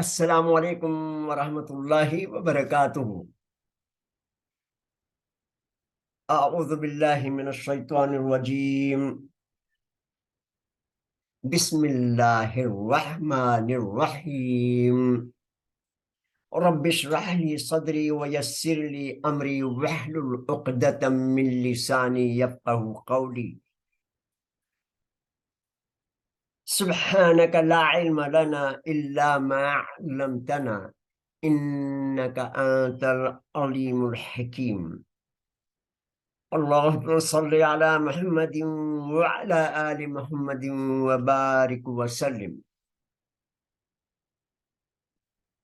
السلام علیکم ورحمۃ اللہ وبرکاتہ۔ اعوذ باللہ من الشیطان الرجیم۔ بسم اللہ الرحمن الرحیم۔ رب اشرح لی صدری ویسر لی امری واحلل عقدۃ من لسانی یفقہوا قولی۔ سبحانک لا علم لنا الا ما علمتنا انک انت العلیم الحکیم۔ اللہم صلی علی محمد وعلی آل محمد وبارک وسلم۔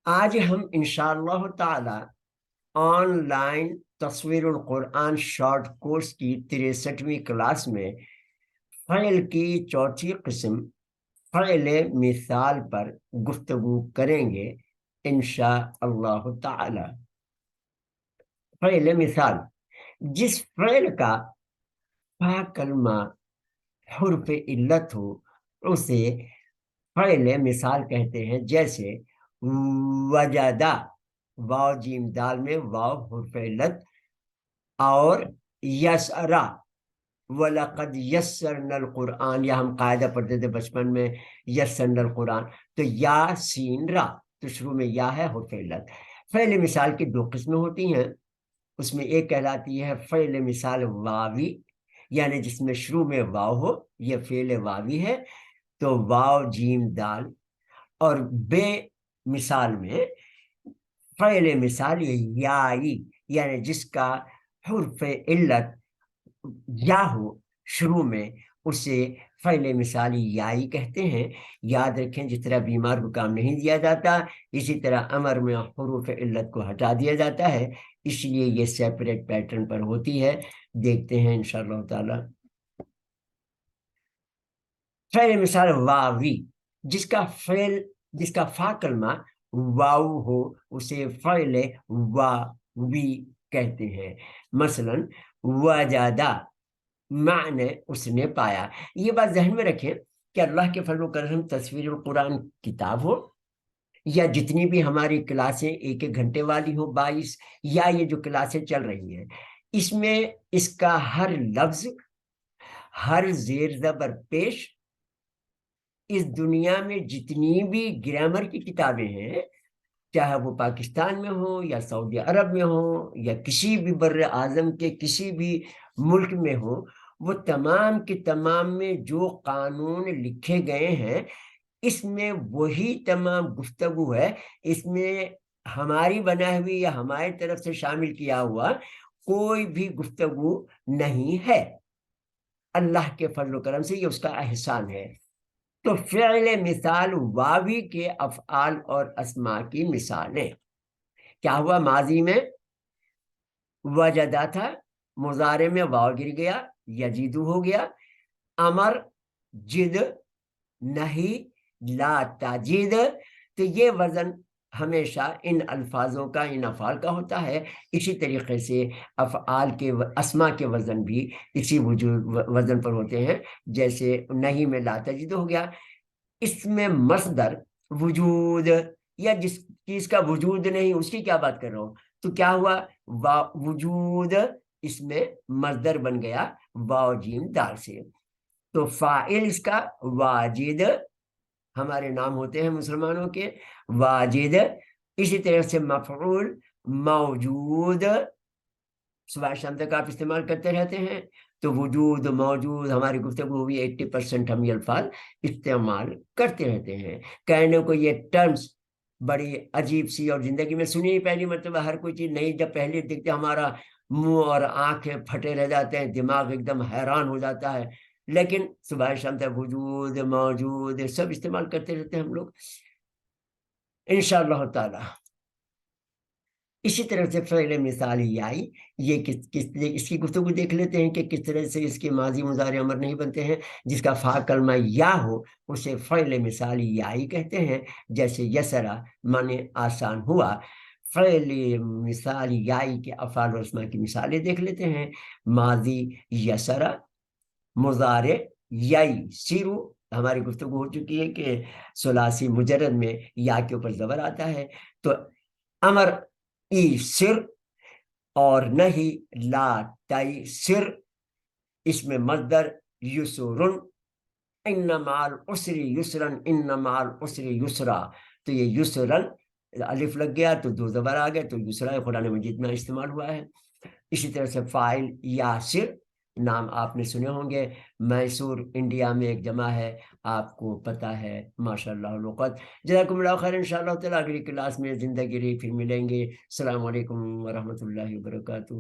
آج ہم انشاءاللہ تعالی آن لائن تصویر القرآن شارٹ کورس کی 63ویں کلاس میں فعل کی چوتھی قسم فعل مثال پر گفتگو کریں گے انشاءاللہ تعالی۔ فعل مثال، جس فعل کا فا کلمہ حرف علت ہو اسے فعل مثال کہتے ہیں، جیسے وجدہ، واو جیم دال میں واو حرف علت، اور یسرا، وَلَقَدْ يَسَّرْنَا الْقُرْآنَ، یا ہم قاعدہ پڑھتے تھے بچپن میں یسرنا القرآن، تو یا سین را، تو شروع میں یا ہے حرف علت۔ فعل مثال کی دو قسمیں ہوتی ہیں، اس میں ایک کہلاتی ہے فعل مثال واوی، یعنی جس میں شروع میں واو ہو، یہ فعل واوی ہے، تو واو جیم دال۔ اور بے مثال میں فعل مثال یائی، یعنی جس کا حرف علت یا ہو شروع میں، اسے فعل مثالی یائی کہتے ہیں۔ یاد رکھیں، جس طرح بیمار کو کام نہیں دیا جاتا، اسی طرح امر میں حروف علت کو ہٹا دیا جاتا ہے، اس لیے یہ سیپریٹ پیٹرن پر ہوتی ہے۔ دیکھتے ہیں انشاءاللہ تعالی۔ فعل مثال واوی، جس کا فا کلمہ واو ہو اسے فعل واوی کہتے ہیں۔ مثلا وجدہ، معنی اس نے پایا۔ یہ بات ذہن میں رکھیں کہ اللہ کے فضل و کرم تصویر القرآن کتاب ہو، یا جتنی بھی ہماری کلاسیں 1 گھنٹے والی ہوں 22، یا یہ جو کلاسیں چل رہی ہیں، اس میں اس کا ہر لفظ، ہر زیر زبر پیش، اس دنیا میں جتنی بھی گرامر کی کتابیں ہیں، چاہے وہ پاکستان میں ہوں یا سعودی عرب میں ہوں یا کسی بھی بر اعظم کے کسی بھی ملک میں ہوں، وہ تمام کے تمام میں جو قانون لکھے گئے ہیں، اس میں وہی تمام گفتگو ہے۔ اس میں ہماری بنا ہوئی یا ہماری طرف سے شامل کیا ہوا کوئی بھی گفتگو نہیں ہے۔ اللہ کے فضل و کرم سے یہ اس کا احسان ہے۔ تو فعل مثال واوی کے افعال اور اسماء کی مثالیں کیا ہوا؟ ماضی میں وجدہ تھا، مضارع میں واو گر گیا، یجیدو ہو گیا۔ امر جد، نہیں لا تجد، تو یہ وزن ہمیشہ ان الفاظوں کا، ان افعال کا ہوتا ہے۔ اسی طریقے سے افعال کے اسماء کے وزن بھی اسی وزن پر ہوتے ہیں، جیسے نہیں میں لا تجد ہو گیا۔ اس میں مصدر وجود، یا جس چیز کا وجود نہیں اس کی کیا بات کر رہا ہوں، تو کیا ہوا؟ وجود اس میں مصدر بن گیا واو جیم دال سے۔ تو فاعل اس کا واجد، ہمارے نام ہوتے ہیں مسلمانوں کے واجد۔ اسی طرح سے مفعول موجود، صبح شام تک آپ استعمال کرتے رہتے ہیں، تو وجود موجود، ہماری گفتگو ہوئی 80% ہم یہ الفاظ استعمال کرتے رہتے ہیں۔ کہنے کو یہ ٹرمز بڑی عجیب سی اور زندگی میں سنی ہی پہلی مرتبہ، ہر کوئی چیز نہیں، جب پہلے دیکھتے ہمارا منہ اور آنکھیں پھٹے رہ جاتے ہیں، دماغ ایک دم حیران ہو جاتا ہے، لیکن صبح شام تک وجود موجود سب استعمال کرتے رہتے ہیں ہم لوگ انشاءاللہ تعالی۔ اسی طرح سے فعل مثال یائی، یہ اس کی گفتگو دیکھ لیتے ہیں کہ کس طرح سے اس کے ماضی مضارع امر نہیں بنتے ہیں۔ جس کا فا کلمہ یا ہو اسے فعل مثال یائی کہتے ہیں، جیسے یسرا معنی آسان ہوا۔ فعل مثال یائی کے افعال و اسماء کی مثالیں دیکھ لیتے ہیں۔ ماضی یسرا، مضارع یائی سیرو، ہماری گفتگو ہو چکی ہے کہ ثلاثی مجرد میں یا کے اوپر زبر آتا ہے، تو امر ای سر اور نہیں لا تائی سر، اس میں مصدر یسرن، ان مع العسر یسرن، ان مع العسر یسرا، تو یہ یسرن الف لگ گیا تو دو زبر آ گئے تو یسرا قرآن مجید میں استعمال ہوا ہے۔ اسی طرح سے فاعل یاسر، نام آپ نے سنے ہوں گے، میسور انڈیا میں ایک جمع ہے، آپ کو پتہ ہے ماشاء اللہ الوقت۔ جزاکم اللہ خیر، انشاءاللہ تعالیٰ اگلی کلاس میں زندگی رہی پھر ملیں گے۔ السلام علیکم ورحمۃ اللہ وبرکاتہ۔